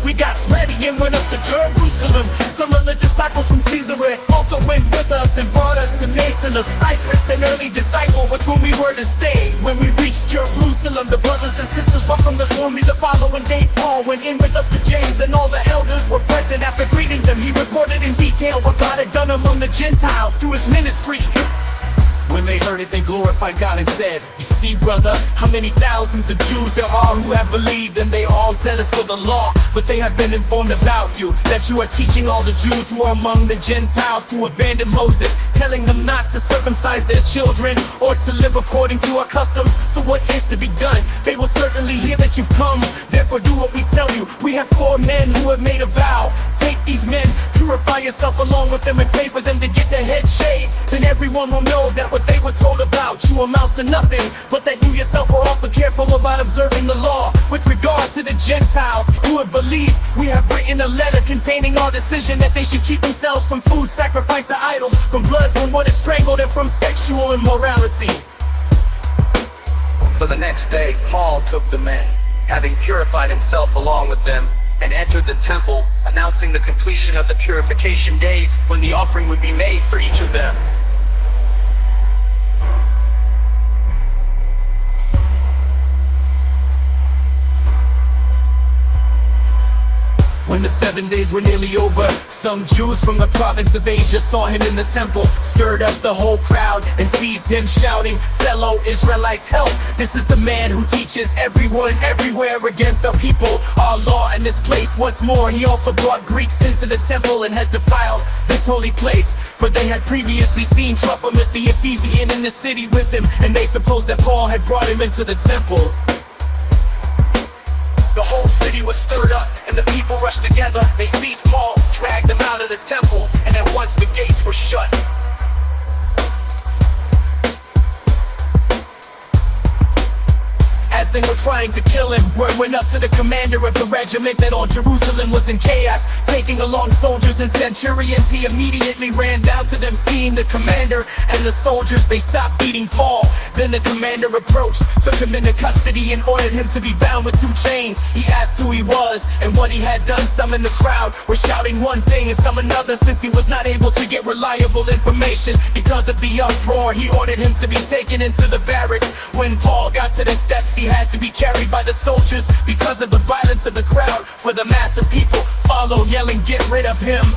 we got ready and went up to Jerusalem. Some of the disciples from Caesarea also went with us and brought us to Nason of Cyprus, an early disciple with whom we were to stay. When we reached Jerusalem, the brothers and sisters welcomed us warmly. The following day, Paul went in with us to James, and all the elders were present. After greeting them, he reported in detail what God had done among the Gentiles through his ministry. When they heard it, they glorified God and said, "You see, brother, how many thousands of Jews there are who have believed, and they are all zealous for the law. But they have been informed about you, that you are teaching all the Jews who are among the Gentiles to abandon Moses, telling them not to circumcise their children or to live according to our customs. So what is to be done? They will certainly hear that you've come. Therefore do what we tell you. We have 4 men who have made a vow. Take these men, purify yourself along with them, and pay for them to get their heads shaved. Then everyone will know that what they were told about you amounts to nothing, but that you yourself are also careful about observing the law. With regard to the Gentiles who have believed, we have written a letter containing our decision that they should keep themselves from food sacrificed to idols, from blood from what is strangled, and from sexual immorality." For the next day, Paul took the men, having purified himself along with them, and entered the temple, announcing the completion of the purification days, when the offering would be made for each of them. When the 7 days were nearly over, some Jews from the province of Asia saw him in the temple, stirred up the whole crowd, and seized him, shouting, "Fellow Israelites, help! This is the man who teaches everyone everywhere against our people, our law, and this place. Once more, he also brought Greeks into the temple and has defiled this holy place." For they had previously seen Trophimus the Ephesian in the city with him, and they supposed that Paul had brought him into the temple. The whole city was stirred up, and the people rushed together. They seized Paul, dragged him out of the temple, and at once the gates were shut. As they were trying to kill him, word went up to the commander of the regiment that all Jerusalem was in chaos, taking along soldiers and centurions. He immediately ran down to them, seeing the commander and the soldiers. They stopped beating Paul. Then the commander approached, took him into custody, and ordered him to be bound with 2 chains. He asked who he was and what he had done. Some in the crowd were shouting one thing and some another, since he was not able to get reliable information. Because of the uproar, he ordered him to be taken into the barracks. When Paul got to the steps, he had to be carried by the soldiers because of the violence of the crowd, for the mass of people followed, yelling, "Get rid of him!"